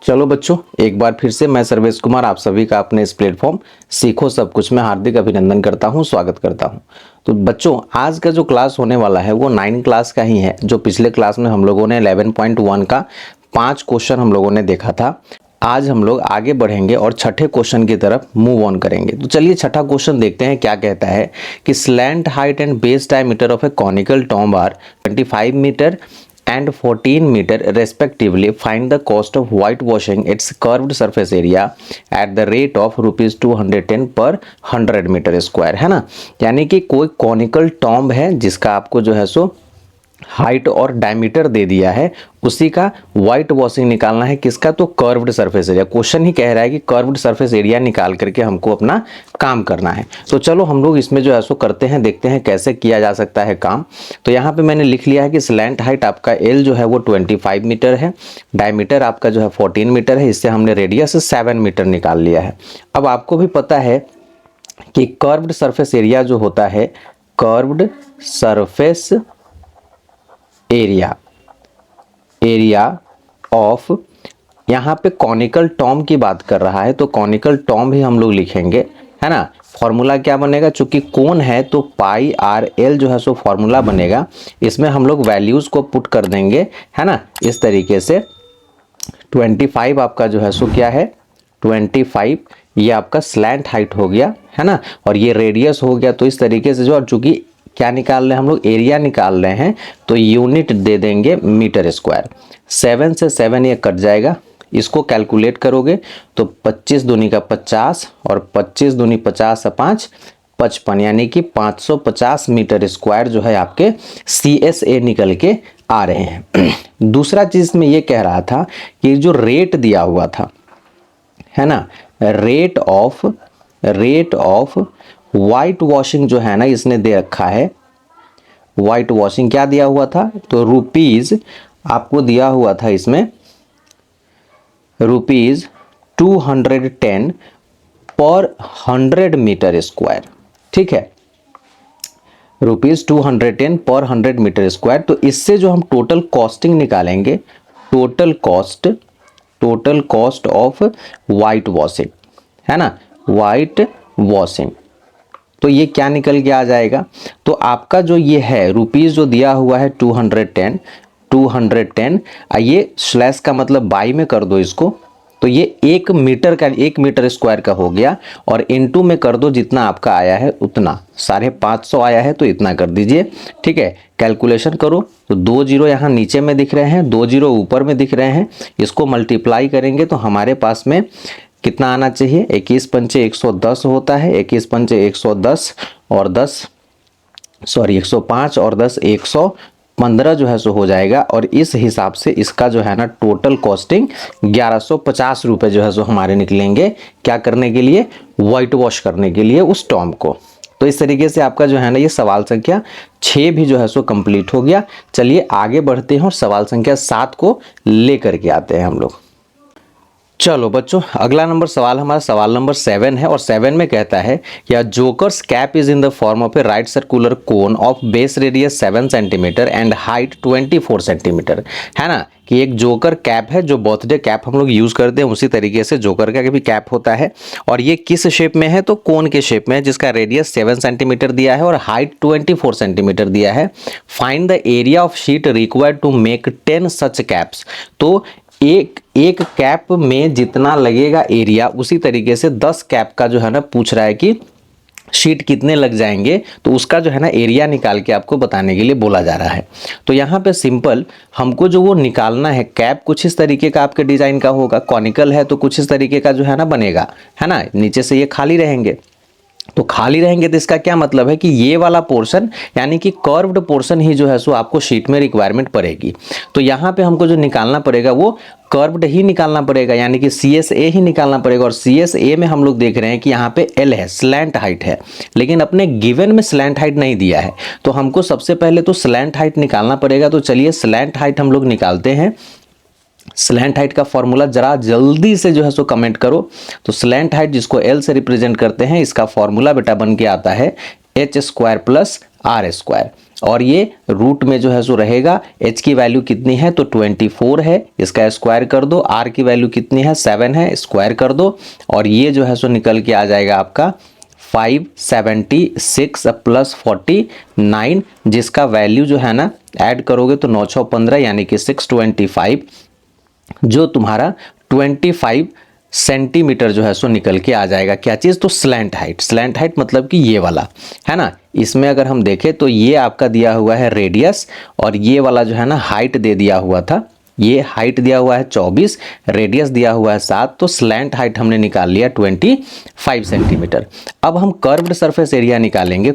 चलो बच्चों, एक बार फिर से मैं सर्वेश कुमार आप सभी का अपने इस प्लेटफॉर्म सीखो सब कुछ में हार्दिक अभिनंदन करता हूं, स्वागत करता हूं। तो बच्चों, आज का जो क्लास होने वाला है वो 9 क्लास का ही है। जो पिछले क्लास में हम लोगों ने 11.1 का 5 क्वेश्चन हम लोगों ने देखा था। आज हम लोग आगे बढ़ेंगे और छठे क्वेश्चन की तरफ मूव ऑन करेंगे। तो चलिए छठा क्वेश्चन देखते हैं क्या कहता है कि slant height and base diameter of a conical tomb are 25 metre and 14 meter respectively. Find the cost of whitewashing its curved surface area at the rate of rupees 210 per 100 meter square। है ना, यानी कि कोई conical tomb है जिसका आपको जो है सो हाइट और डायमीटर दे दिया है, उसी का व्हाइट वॉशिंग निकालना है। किसका? तो कर्व्ड सरफेस एरिया। क्वेश्चन ही कह रहा है कि कर्व्ड सरफेस एरिया निकाल करके हमको अपना काम करना है। तो चलो हम लोग इसमें जो है सो करते हैं, देखते हैं कैसे किया जा सकता है काम। तो यहाँ पे मैंने लिख लिया है कि स्लैंट हाइट आपका एल जो है वो 25 मीटर है, डायमीटर आपका जो है 14 मीटर है। इससे हमने रेडियस 7 मीटर निकाल लिया है। अब आपको भी पता है कि कर्व्ड सरफेस एरिया जो होता है, कर्व्ड सरफेस एरिया ऑफ, यहाँ पे कॉनिकल टॉम्ब की बात कर रहा है तो कॉनिकल टॉम्ब ही हम लोग लिखेंगे, है ना। फॉर्मूला क्या बनेगा? चूंकि कोन है तो पाई आर एल जो है सो फॉर्मूला बनेगा। इसमें हम लोग वैल्यूज को पुट कर देंगे, है ना, इस तरीके से। 25 आपका जो है सो क्या है, 25 ये आपका स्लैंट हाइट हो गया, है ना, और ये रेडियस हो गया। तो इस तरीके से जो, और चूंकि क्या निकाल रहे हैं हम लोग, एरिया निकाल रहे हैं, तो यूनिट दे देंगे मीटर स्क्वायर। 7 से 7 ये कट जाएगा, इसको कैलकुलेट करोगे तो 25 दूनी का 50 और 25 दूनी 50 5 55, यानी कि 550 मीटर स्क्वायर जो है आपके CSA निकल के आ रहे हैं। दूसरा चीज में ये कह रहा था कि जो रेट दिया हुआ था, है ना, रेट ऑफ व्हाइट वॉशिंग जो है ना, इसने दे रखा है। व्हाइट वॉशिंग क्या दिया हुआ था? तो रुपीज आपको दिया हुआ था इसमें रुपीज 210 पर 100 मीटर स्क्वायर। ठीक है, रुपीज 210 पर 100 मीटर स्क्वायर। तो इससे जो हम टोटल कॉस्टिंग निकालेंगे, total cost of white washing, है ना, व्हाइट वॉशिंग, तो ये क्या निकल के आ जाएगा? तो आपका जो ये है रुपीज जो दिया हुआ है 210, ये स्लैश का मतलब बाई में कर दो इसको, तो ये 1 मीटर का, 1 मीटर स्क्वायर का हो गया। और इनटू में कर दो, जितना आपका आया है उतना, 550 आया है तो इतना कर दीजिए। ठीक है, कैलकुलेशन करो तो 2 जीरो यहाँ नीचे में दिख रहे हैं, 2 जीरो ऊपर में दिख रहे हैं। इसको मल्टीप्लाई करेंगे तो हमारे पास में कितना आना चाहिए? 21 पंचे 110 होता है, 21 पंचे 110 और 105 और 10 115 जो है सो हो जाएगा। और इस हिसाब से इसका जो है ना टोटल कॉस्टिंग 1150 रुपये जो है सो हमारे निकलेंगे। क्या करने के लिए? व्हाइट वॉश करने के लिए उस टॉम्ब को। तो इस तरीके से आपका जो है ना ये सवाल संख्या 6 भी जो है सो कंप्लीट हो गया। चलिए आगे बढ़ते हैं और सवाल संख्या 7 को लेकर के आते हैं हम लोग। चलो बच्चों, अगला नंबर सवाल हमारा सवाल नंबर 7 है और 7 में कहता है कि jokers cap is in the form of A right circular cone of base radius 7 centimetre and height 24 centimetre. है ना, कि एक जोकर कैप है, जो बर्थडे कैप हम लोग यूज करते हैं उसी तरीके से जोकर का भी कैप होता है। और ये किस शेप में है? तो कोन के शेप में है, जिसका रेडियस 7 सेंटीमीटर दिया है और हाइट 24 सेंटीमीटर दिया है। Find the area of sheet required to make 10 such caps. तो एक कैप में जितना लगेगा एरिया, उसी तरीके से 10 कैप का जो है ना पूछ रहा है कि शीट कितने लग जाएंगे, तो उसका जो है ना एरिया निकाल के आपको बताने के लिए बोला जा रहा है। तो यहाँ पे सिंपल हमको जो वो निकालना है, कैप कुछ इस तरीके का आपके डिजाइन का होगा, कॉनिकल है तो कुछ इस तरीके का जो है ना बनेगा, है ना, नीचे से ये खाली रहेंगे। तो खाली रहेंगे तो इसका क्या मतलब है कि ये वाला पोर्शन, यानी कि कर्व्ड पोर्शन ही जो है सो आपको शीट में रिक्वायरमेंट पड़ेगी। तो यहाँ पे हमको जो निकालना पड़ेगा वो कर्व्ड ही निकालना पड़ेगा, यानी कि CSA ही निकालना पड़ेगा। और CSA में हम लोग देख रहे हैं कि यहाँ पे L है, स्लैंट हाइट है, लेकिन अपने गिवन में स्लैंट हाइट नहीं दिया है। तो हमको सबसे पहले तो स्लैंट हाइट निकालना पड़ेगा। तो चलिए स्लैंट हाइट हम लोग निकालते हैं। स्लैंट हाइट का फॉर्मूला जरा जल्दी से जो है सो कमेंट करो। तो स्लैंट हाइट जिसको L से रिप्रेजेंट करते हैं, इसका फॉर्मूला बेटा बन के आता है H² + R²। और ये रूट में जो है सो रहेगा। h की वैल्यू कितनी है तो 24 है, इसका स्क्वायर कर दो। r की वैल्यू कितनी है 7 है, स्क्वायर कर दो। और ये जो है सो निकल के आ जाएगा आपका 576 प्लस 49, जिसका वैल्यू जो है ना ऐड करोगे तो 915 यानी कि 625, जो तुम्हारा 25 सेंटीमीटर जो है सो निकल के आ जाएगा। क्या चीज़ तो स्लैंट हाइट। स्लैंट हाइट मतलब कि ये वाला है ना। इसमें अगर हम देखें तो ये आपका दिया हुआ है रेडियस, और ये वाला जो है ना हाइट दे दिया हुआ था। ये हाइट दिया हुआ है 24, रेडियस दिया हुआ है 7, तो स्लैंट हाइट हमने निकाल लिया 25 सेंटीमीटर। अब हम कर्व्ड सरफेस एरिया निकालेंगे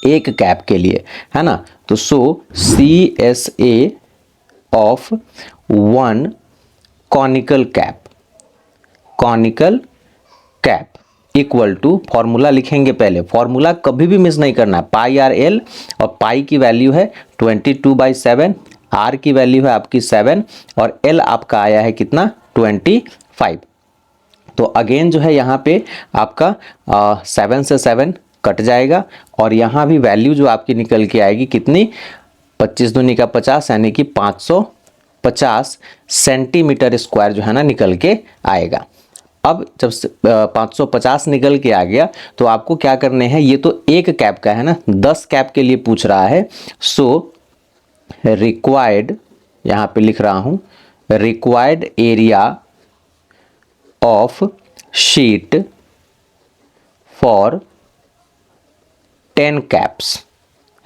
एक कैप के लिए, है ना। तो so CSA of one conical cap equal to, formula लिखेंगे पहले। फॉर्मूला कभी भी मिस नहीं करना है। पाई आर एल, और पाई की वैल्यू है 22/7, आर की वैल्यू है आपकी 7, और एल आपका आया है कितना 25। तो अगेन जो है यहाँ पे आपका 7 से 7 कट जाएगा, और यहाँ भी वैल्यू जो आपकी निकल के आएगी कितनी 25 दूनी का 50 यानी कि 550 सेंटीमीटर स्क्वायर जो है ना निकल के आएगा। अब जब 550 निकल के आ गया तो आपको क्या करने हैं, ये तो एक कैप का है ना, 10 कैप के लिए पूछ रहा है। सो रिक्वायर्ड, यहाँ पे लिख रहा हूँ, required area of sheet for 10 caps,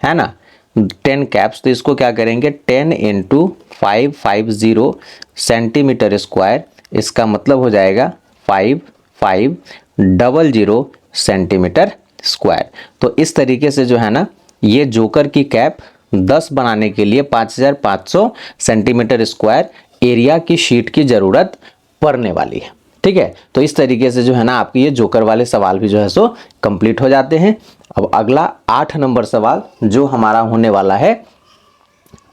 है ना, 10 कैप्स। तो इसको क्या करेंगे 10 × 550 सेंटीमीटर स्क्वायर, इसका मतलब हो जाएगा 5500 सेंटीमीटर स्क्वायर। तो इस तरीके से जो है ना ये जोकर की कैप 10 बनाने के लिए 5500 सेंटीमीटर स्क्वायर एरिया की शीट की ज़रूरत पड़ने वाली है। ठीक है, तो इस तरीके से जो है ना आपके ये जोकर वाले सवाल भी जो है सो कंप्लीट हो जाते हैं। अब अगला 8 नंबर सवाल जो हमारा होने वाला है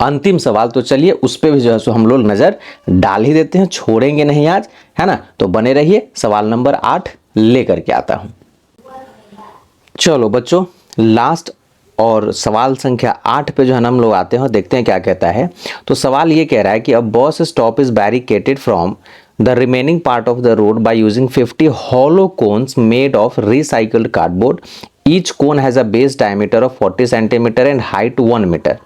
अंतिम सवाल, तो चलिए उस पे भी जो है सो हम लोग नज़र डाल ही देते हैं, छोड़ेंगे नहीं आज, है ना। तो बने रहिए, सवाल नंबर 8 लेकर के आता हूं। चलो बच्चों, लास्ट और सवाल संख्या 8 पे जो है ना हम लोग आते हैं और देखते हैं क्या कहता है। तो सवाल ये कह रहा है कि a bus stop is barricaded from the remaining part of the road by using 50 hollow cones made of recycled cardboard. Each cone has a base diameter of 40 centimeter and height 1 meter.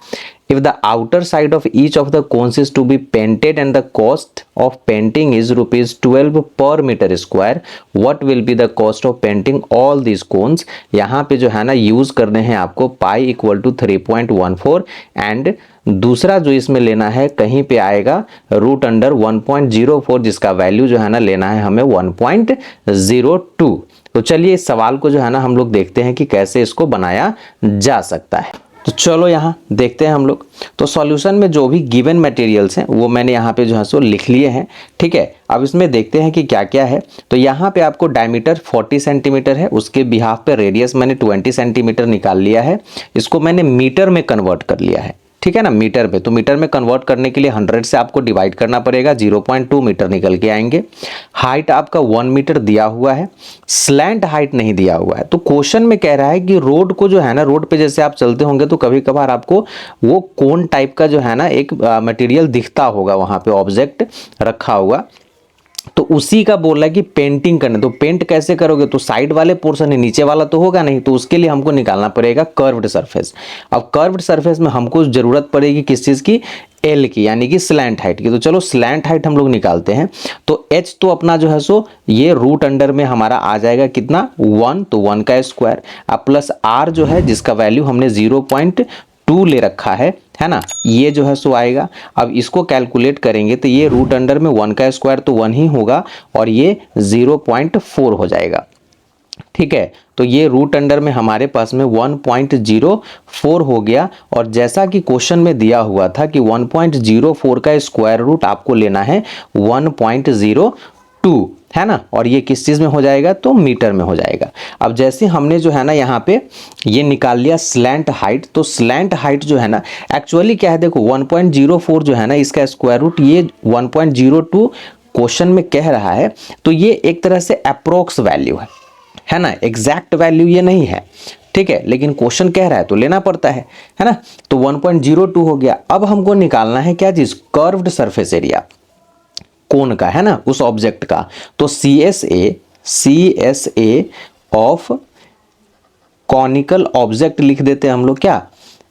If the outer side of each of the cones is to be painted and the cost of painting is rupees 12 per meter square, what will be the cost of painting all these cones? यहाँ पे जो है ना use करने हैं आपको pi equal to 3.14, and दूसरा जो इसमें लेना है कहीं पे आएगा रूट अंडर 1.04, जिसका वैल्यू जो है ना लेना है हमें 1.02। तो चलिए इस सवाल को जो है ना हम लोग देखते हैं कि कैसे इसको बनाया जा सकता है। तो चलो यहाँ देखते हैं हम लोग। तो सॉल्यूशन में जो भी गिवन मटेरियल्स हैं वो मैंने यहाँ पे जो है सो लिख लिए हैं। ठीक है, अब इसमें देखते हैं कि क्या क्या है। तो यहाँ पे आपको डायमीटर 40 सेंटीमीटर है, उसके बिहाफ पे रेडियस मैंने 20 सेंटीमीटर निकाल लिया है। इसको मैंने मीटर में कन्वर्ट कर लिया है, ठीक है ना, मीटर में। तो मीटर में कन्वर्ट करने के लिए 100 से आपको डिवाइड करना पड़ेगा, 0.2 मीटर निकल के आएंगे। हाइट आपका 1 मीटर दिया हुआ है, स्लैंट हाइट नहीं दिया हुआ है। तो क्वेश्चन में कह रहा है कि रोड को जो है ना, रोड पे जैसे आप चलते होंगे तो कभी कभार आपको वो कोन टाइप का जो है ना एक मटेरियल दिखता होगा, वहां पे ऑब्जेक्ट रखा हुआ। तो उसी का बोल रहा है कि पेंटिंग करने। तो पेंट कैसे करोगे, तो साइड वाले पोर्शन है, नीचे वाला तो होगा नहीं, तो उसके लिए हमको निकालना पड़ेगा कर्व्ड सरफेस। अब कर्व्ड सरफेस में हमको जरूरत पड़ेगी किस चीज की, एल की, यानी कि स्लैंट हाइट की। तो चलो स्लैंट हाइट हम लोग निकालते हैं। तो एच तो अपना जो है सो ये रूट अंडर में हमारा आ जाएगा कितना 1, तो 1 का स्क्वायर, अब प्लस आर जो है जिसका वैल्यू हमने 0.2 ले रखा है ना, ये जो है सो आएगा। अब इसको कैलकुलेट करेंगे तो ये रूट अंडर में 1 का स्क्वायर तो 1 ही होगा, और ये 0.4 हो जाएगा। ठीक है, तो ये रूट अंडर में हमारे पास में 1.04 हो गया। और जैसा कि क्वेश्चन में दिया हुआ था कि 1.04 का स्क्वायर रूट आपको लेना है 1.02, है ना, और ये किस चीज में हो जाएगा, तो मीटर में हो जाएगा। अब जैसे हमने जो है ना यहाँ पे ये निकाल लिया स्लैंट हाइट, तो स्लैंट हाइट जो है ना एक्चुअली क्या है, देखो 1.04 जो है ना इसका स्क्वायर रूट ये 1.02 क्वेश्चन में कह रहा है, तो ये एक तरह से अप्रोक्स वैल्यू है ना, एग्जैक्ट वैल्यू ये नहीं है। ठीक है, लेकिन क्वेश्चन कह रहा है तो लेना पड़ता है ना। तो 1.02 हो गया। अब हमको निकालना है क्या चीज, कर्व्ड सरफेस एरिया कोन का, है ना, उस ऑब्जेक्ट का। तो CSA ऑफ कॉनिकल ऑब्जेक्ट लिख देते हैं हम लोग, क्या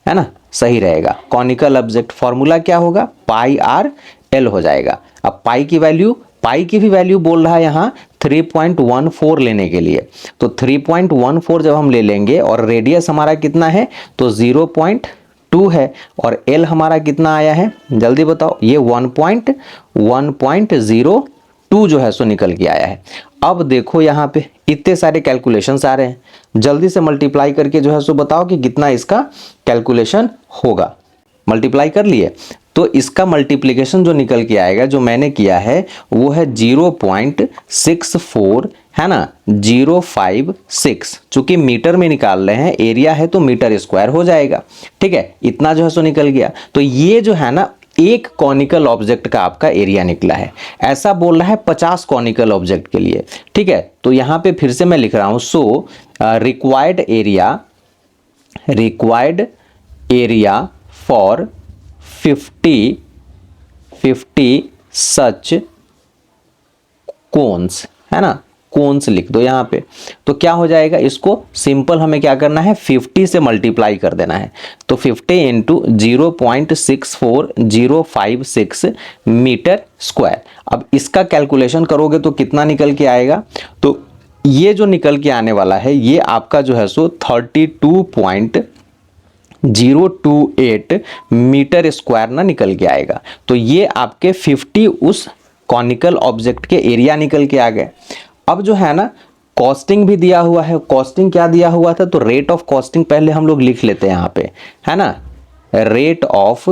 है ना, सही रहेगा। कॉनिकल ऑब्जेक्ट फॉर्मूला क्या होगा, पाई आर एल हो जाएगा। अब पाई की वैल्यू, पाई की भी वैल्यू बोल रहा है यहाँ 3.14 लेने के लिए। तो 3.14 जब हम ले लेंगे और रेडियस हमारा कितना है तो 0.2 है और एल हमारा कितना आया है जल्दी बताओ, ये 1.1.02 जो है सो निकल के आया है। अब देखो यहाँ पे इतने सारे कैलकुलेशंस आ रहे हैं, जल्दी से मल्टीप्लाई करके जो है सो बताओ कि कितना इसका कैलकुलेशन होगा। मल्टीप्लाई कर लिए तो इसका मल्टीप्लिकेशन जो निकल के आएगा, जो मैंने किया है वो है 0.64 है ना, 056। चूंकि मीटर में निकाल रहे हैं, एरिया है तो मीटर स्क्वायर हो जाएगा। ठीक है, इतना जो है सो निकल गया। तो ये जो है ना एक कॉनिकल ऑब्जेक्ट का आपका एरिया निकला है। ऐसा बोल रहा है 50 कॉनिकल ऑब्जेक्ट के लिए। ठीक है, तो यहां पे फिर से मैं लिख रहा हूं, so required area for 50 such cones, है ना, कोन्स लिख दो यहाँ पे। तो क्या हो जाएगा, इसको सिंपल हमें क्या करना है, 50 से मल्टीप्लाई कर देना है। तो 50 इंटू 0.64056 मीटर स्क्वायर। अब इसका कैलकुलेशन करोगे तो कितना निकल के आएगा, तो ये जो निकल के आने वाला है ये आपका जो है सो 32.028 मीटर स्क्वायर ना निकल के आएगा। तो ये आपके 50 उस कॉनिकल ऑब्जेक्ट के एरिया निकल के आ गए। अब जो है ना कॉस्टिंग भी दिया हुआ है। कॉस्टिंग क्या दिया हुआ था, तो रेट ऑफ कॉस्टिंग पहले हम लोग लिख लेते हैं यहाँ पे, है ना। रेट ऑफ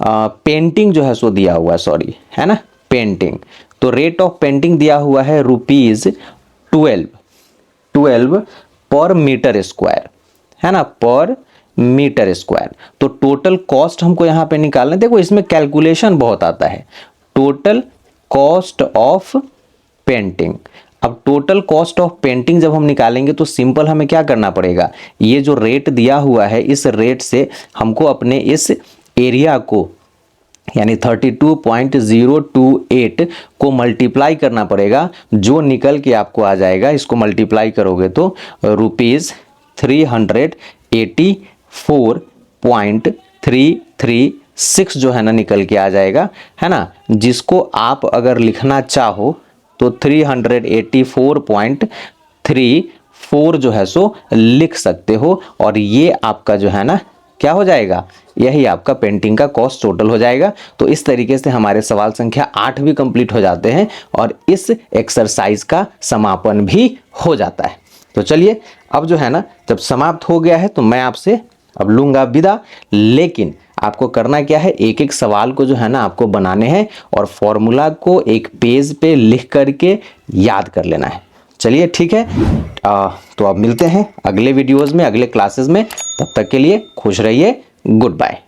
पेंटिंग जो है सो दिया हुआ है, सॉरी, है ना, पेंटिंग। तो रेट ऑफ पेंटिंग दिया हुआ है ₹12 पर मीटर स्क्वायर, है ना, पर मीटर स्क्वायर। तो टोटल कॉस्ट हमको यहाँ पे निकालना है। देखो इसमें कैलकुलेशन बहुत आता है। Total cost of painting. अब टोटल कॉस्ट ऑफ पेंटिंग जब हम निकालेंगे तो सिंपल हमें क्या करना पड़ेगा, ये जो रेट दिया हुआ है इस रेट से हमको अपने इस एरिया को यानी 32.028 को मल्टीप्लाई करना पड़ेगा। जो निकल के आपको आ जाएगा, इसको मल्टीप्लाई करोगे तो ₹384.336 जो है ना निकल के आ जाएगा, है ना। जिसको आप अगर लिखना चाहो तो 384.34 जो है सो लिख सकते हो। और ये आपका जो है ना क्या हो जाएगा, यही आपका पेंटिंग का कॉस्ट टोटल हो जाएगा। तो इस तरीके से हमारे सवाल संख्या 8 भी कंप्लीट हो जाते हैं और इस एक्सरसाइज का समापन भी हो जाता है। तो चलिए अब जो है ना जब समाप्त हो गया है तो मैं आपसे अब लूंगा विदा। लेकिन आपको करना क्या है, एक एक सवाल को जो है ना आपको बनाने हैं और फॉर्मूला को एक पेज पे लिख करके याद कर लेना है। चलिए ठीक है, तो अब मिलते हैं अगले वीडियोस में, अगले क्लासेस में। तब तक के लिए खुश रहिए, गुड बाय।